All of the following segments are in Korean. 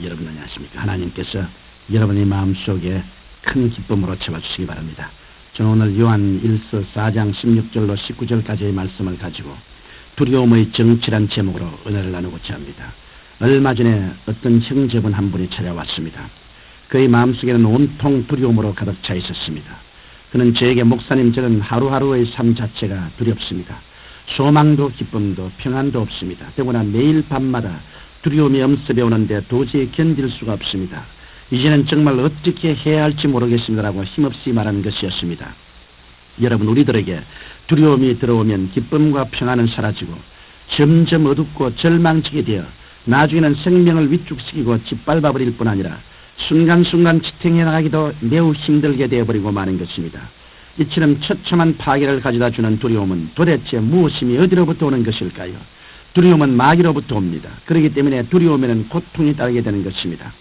여러분 안녕하십니까? 하나님께서 여러분의 마음속에 큰 기쁨으로 채워주시기 바랍니다. 저는 오늘 요한 1서 4장 16절로 19절까지의 말씀을 가지고 두려움의 정치란 제목으로 은혜를 나누고자 합니다. 얼마 전에 어떤 형제분 한 분이 찾아왔습니다. 그의 마음속에는 온통 두려움으로 가득 차 있었습니다. 그는 저에게 목사님, 저는 하루하루의 삶 자체가 두렵습니다. 소망도 기쁨도 평안도 없습니다. 더구나 매일 밤마다 두려움이 엄습해 오는데 도저히 견딜 수가 없습니다. 이제는 정말 어떻게 해야 할지 모르겠습니다라고 힘없이 말하는 것이었습니다. 여러분, 우리들에게 두려움이 들어오면 기쁨과 평안은 사라지고 점점 어둡고 절망적이 되어 나중에는 생명을 위축시키고 짓밟아버릴 뿐 아니라 순간순간 지탱해 나가기도 매우 힘들게 되어버리고 마는 것입니다. 이처럼 처참한 파괴를 가져다 주는 두려움은 도대체 무엇이며 어디로부터 오는 것일까요? 두려움은 마귀로부터 옵니다. 그렇기 때문에 두려움에는 고통이 따르게 되는 것입니다.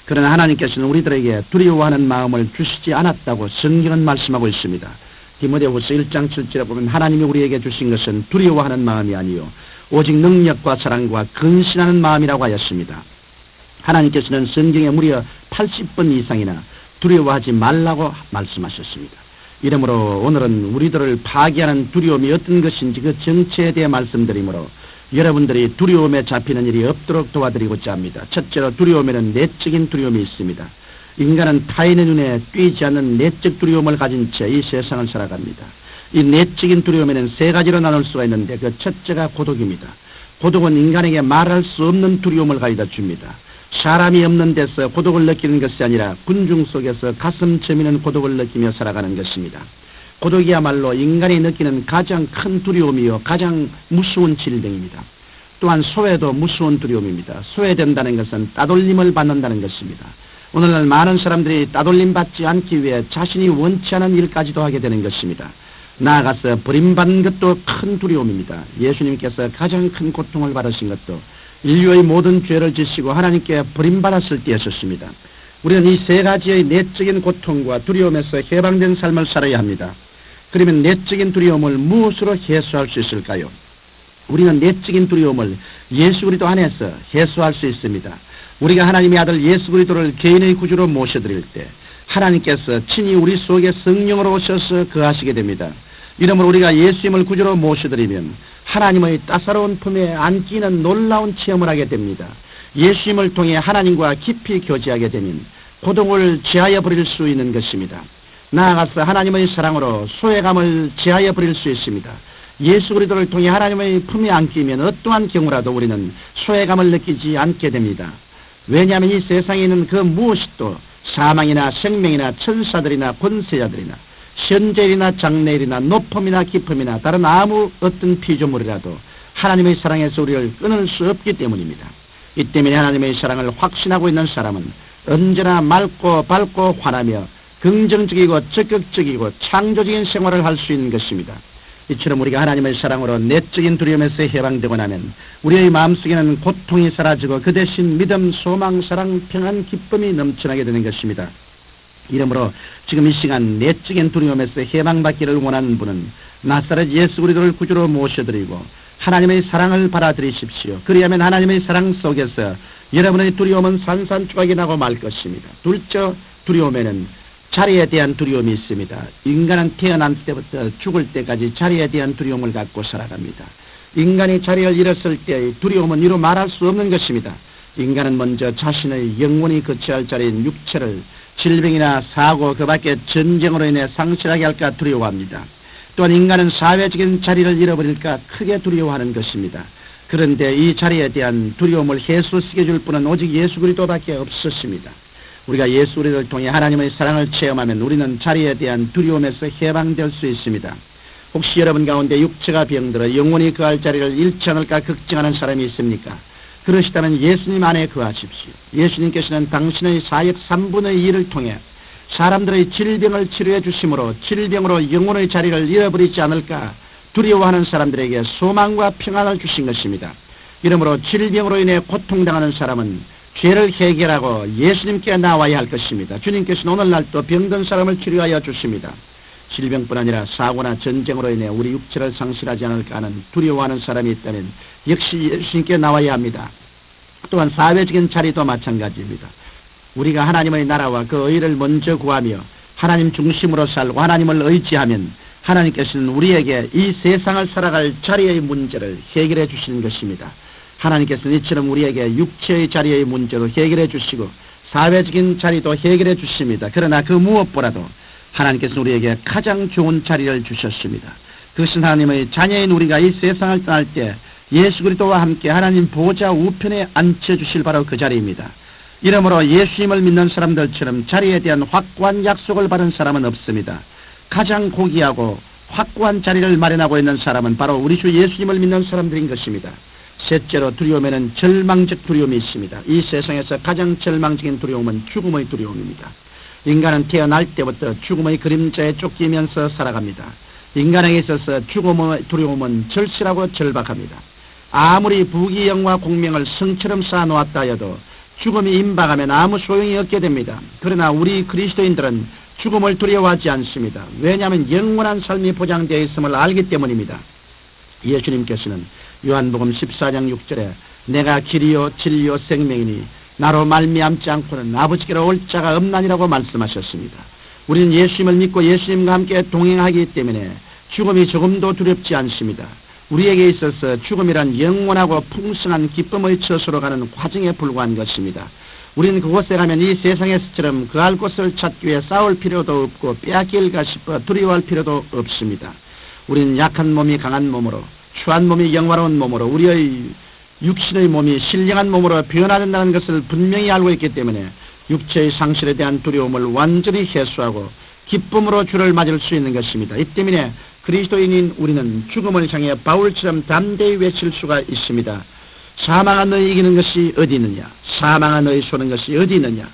그러나 하나님께서는 우리들에게 두려워하는 마음을 주시지 않았다고 성경은 말씀하고 있습니다. 디모데후서 1장 7절에 보면 하나님이 우리에게 주신 것은 두려워하는 마음이 아니요 오직 능력과 사랑과 근신하는 마음이라고 하였습니다. 하나님께서는 성경에 무려 80번 이상이나 두려워하지 말라고 말씀하셨습니다. 이러므로 오늘은 우리들을 파괴하는 두려움이 어떤 것인지 그 정체에 대해 말씀드리므로 여러분들이 두려움에 잡히는 일이 없도록 도와드리고자 합니다. 첫째로 두려움에는 내적인 두려움이 있습니다. 인간은 타인의 눈에 띄지 않는 내적 두려움을 가진 채 이 세상을 살아갑니다. 이 내적인 두려움에는 세 가지로 나눌 수가 있는데 그 첫째가 고독입니다. 고독은 인간에게 말할 수 없는 두려움을 가져다 줍니다. 사람이 없는 데서 고독을 느끼는 것이 아니라 군중 속에서 가슴 저미는 고독을 느끼며 살아가는 것입니다. 고독이야말로 인간이 느끼는 가장 큰 두려움이요 가장 무서운 질병입니다. 또한 소외도 무서운 두려움입니다. 소외된다는 것은 따돌림을 받는다는 것입니다. 오늘날 많은 사람들이 따돌림 받지 않기 위해 자신이 원치 않은 일까지도 하게 되는 것입니다. 나아가서 버림받는 것도 큰 두려움입니다. 예수님께서 가장 큰 고통을 받으신 것도 인류의 모든 죄를 지시고 하나님께 버림받았을 때였었습니다. 우리는 이 세 가지의 내적인 고통과 두려움에서 해방된 삶을 살아야 합니다. 그러면 내적인 두려움을 무엇으로 해소할 수 있을까요? 우리는 내적인 두려움을 예수 그리스도 안에서 해소할 수 있습니다. 우리가 하나님의 아들 예수 그리스도를 개인의 구주로 모셔드릴 때 하나님께서 친히 우리 속에 성령으로 오셔서 거하시게 됩니다. 이러므로 우리가 예수님을 구주로 모셔드리면 하나님의 따사로운 품에 안기는 놀라운 체험을 하게 됩니다. 예수님을 통해 하나님과 깊이 교제하게 되면 고통을 제하여 버릴 수 있는 것입니다. 나아가서 하나님의 사랑으로 소외감을 제하여 버릴 수 있습니다. 예수 그리스도를 통해 하나님의 품에 안기면 어떠한 경우라도 우리는 소외감을 느끼지 않게 됩니다. 왜냐하면 이 세상에 있는 그 무엇도 사망이나 생명이나 천사들이나 권세자들이나 현재일이나 장래일이나 높음이나 깊음이나 다른 아무 어떤 피조물이라도 하나님의 사랑에서 우리를 끊을 수 없기 때문입니다. 이 때문에 하나님의 사랑을 확신하고 있는 사람은 언제나 맑고 밝고 환하며 긍정적이고 적극적이고 창조적인 생활을 할 수 있는 것입니다. 이처럼 우리가 하나님의 사랑으로 내적인 두려움에서 해방되고 나면 우리의 마음속에는 고통이 사라지고 그 대신 믿음, 소망, 사랑, 평안, 기쁨이 넘쳐나게 되는 것입니다. 이러므로 지금 이 시간 내적인 두려움에서 해방받기를 원하는 분은 나사렛 예수 그리스도를 구주로 모셔드리고 하나님의 사랑을 받아들이십시오. 그리하면 하나님의 사랑 속에서 여러분의 두려움은 산산조각이 나고 말 것입니다. 둘째, 두려움에는 자리에 대한 두려움이 있습니다. 인간은 태어난 때부터 죽을 때까지 자리에 대한 두려움을 갖고 살아갑니다. 인간이 자리를 잃었을 때의 두려움은 이루 말할 수 없는 것입니다. 인간은 먼저 자신의 영혼이 거처할 자리인 육체를 질병이나 사고 그 밖에 전쟁으로 인해 상실하게 할까 두려워합니다. 또한 인간은 사회적인 자리를 잃어버릴까 크게 두려워하는 것입니다. 그런데 이 자리에 대한 두려움을 해소시켜 줄 분은 오직 예수 그리스도밖에 없었습니다. 우리가 예수 그리스도를 통해 하나님의 사랑을 체험하면 우리는 자리에 대한 두려움에서 해방될 수 있습니다. 혹시 여러분 가운데 육체가 병들어 영혼이 거할 자리를 잃지 않을까 걱정하는 사람이 있습니까? 그러시다면 예수님 안에 거하십시오. 예수님께서는 당신의 사역 3분의 2를 통해 사람들의 질병을 치료해 주심으로 질병으로 영혼의 자리를 잃어버리지 않을까 두려워하는 사람들에게 소망과 평안을 주신 것입니다. 이러므로 질병으로 인해 고통당하는 사람은 죄를 해결하고 예수님께 나와야 할 것입니다. 주님께서는 오늘날 또 병든 사람을 치료하여 주십니다. 질병뿐 아니라 사고나 전쟁으로 인해 우리 육체를 상실하지 않을까 하는 두려워하는 사람이 있다면 역시 예수님께 나와야 합니다. 또한 사회적인 자리도 마찬가지입니다. 우리가 하나님의 나라와 그 의를 먼저 구하며 하나님 중심으로 살고 하나님을 의지하면 하나님께서는 우리에게 이 세상을 살아갈 자리의 문제를 해결해 주시는 것입니다. 하나님께서는 이처럼 우리에게 육체의 자리의 문제도 해결해 주시고 사회적인 자리도 해결해 주십니다. 그러나 그 무엇보다도 하나님께서는 우리에게 가장 좋은 자리를 주셨습니다. 그것은 하나님의 자녀인 우리가 이 세상을 떠날 때 예수 그리스도와 함께 하나님 보좌 우편에 앉혀주실 바로 그 자리입니다. 이러므로 예수님을 믿는 사람들처럼 자리에 대한 확고한 약속을 받은 사람은 없습니다. 가장 고귀하고 확고한 자리를 마련하고 있는 사람은 바로 우리 주 예수님을 믿는 사람들인 것입니다. 셋째로 두려움에는 절망적 두려움이 있습니다. 이 세상에서 가장 절망적인 두려움은 죽음의 두려움입니다. 인간은 태어날 때부터 죽음의 그림자에 쫓기면서 살아갑니다. 인간에게 있어서 죽음의 두려움은 절실하고 절박합니다. 아무리 부귀영화 공명을 성처럼 쌓아놓았다 하여도 죽음이 임박하면 아무 소용이 없게 됩니다. 그러나 우리 그리스도인들은 죽음을 두려워하지 않습니다. 왜냐하면 영원한 삶이 보장되어 있음을 알기 때문입니다. 예수님께서는 요한복음 14장 6절에 내가 길이요 진리요 생명이니 나로 말미암지 않고는 아버지께로 올 자가 없나니라고 말씀하셨습니다. 우리는 예수님을 믿고 예수님과 함께 동행하기 때문에 죽음이 조금도 두렵지 않습니다. 우리에게 있어서 죽음이란 영원하고 풍성한 기쁨의 처소로 가는 과정에 불과한 것입니다. 우리는 그곳에 가면 이 세상에서처럼 그할 곳을 찾기 위해 싸울 필요도 없고 빼앗길까 싶어 두려워할 필요도 없습니다. 우리는 약한 몸이 강한 몸으로, 추한 몸이 영화로운 몸으로, 우리의 육신의 몸이 신령한 몸으로 변화된다는 것을 분명히 알고 있기 때문에 육체의 상실에 대한 두려움을 완전히 해소하고 기쁨으로 주를 맞을 수 있는 것입니다. 이 때문에 그리스도인인 우리는 죽음을 향해 바울처럼 담대히 외칠 수가 있습니다. 사망아 너희 이기는 것이 어디 있느냐? 사망아 너희 쏘는 것이 어디 있느냐?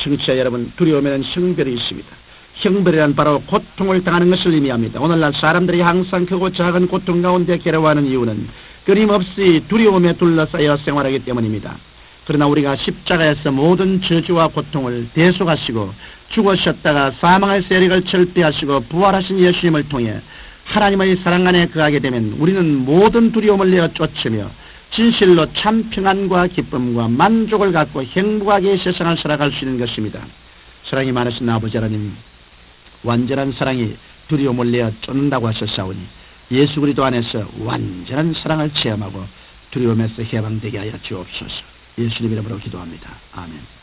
청취자 여러분, 두려움에는 형별이 있습니다. 형별이란 바로 고통을 당하는 것을 의미합니다. 오늘날 사람들이 항상 크고 작은 고통 가운데 괴로워하는 이유는 끊임없이 두려움에 둘러싸여 생활하기 때문입니다. 그러나 우리가 십자가에서 모든 저주와 고통을 대속하시고 죽으셨다가 사망의 세력을 철폐하시고 부활하신 예수님을 통해 하나님의 사랑 안에 거하게 되면 우리는 모든 두려움을 내어 쫓으며 진실로 참 평안과 기쁨과 만족을 갖고 행복하게 세상을 살아갈 수 있는 것입니다. 사랑이 많으신 아버지 하나님, 완전한 사랑이 두려움을 내어 쫓는다고 하셨사오니 예수 그리스도 안에서 완전한 사랑을 체험하고 두려움에서 해방되게 하여 주옵소서. 예수님 이름으로 기도합니다. 아멘.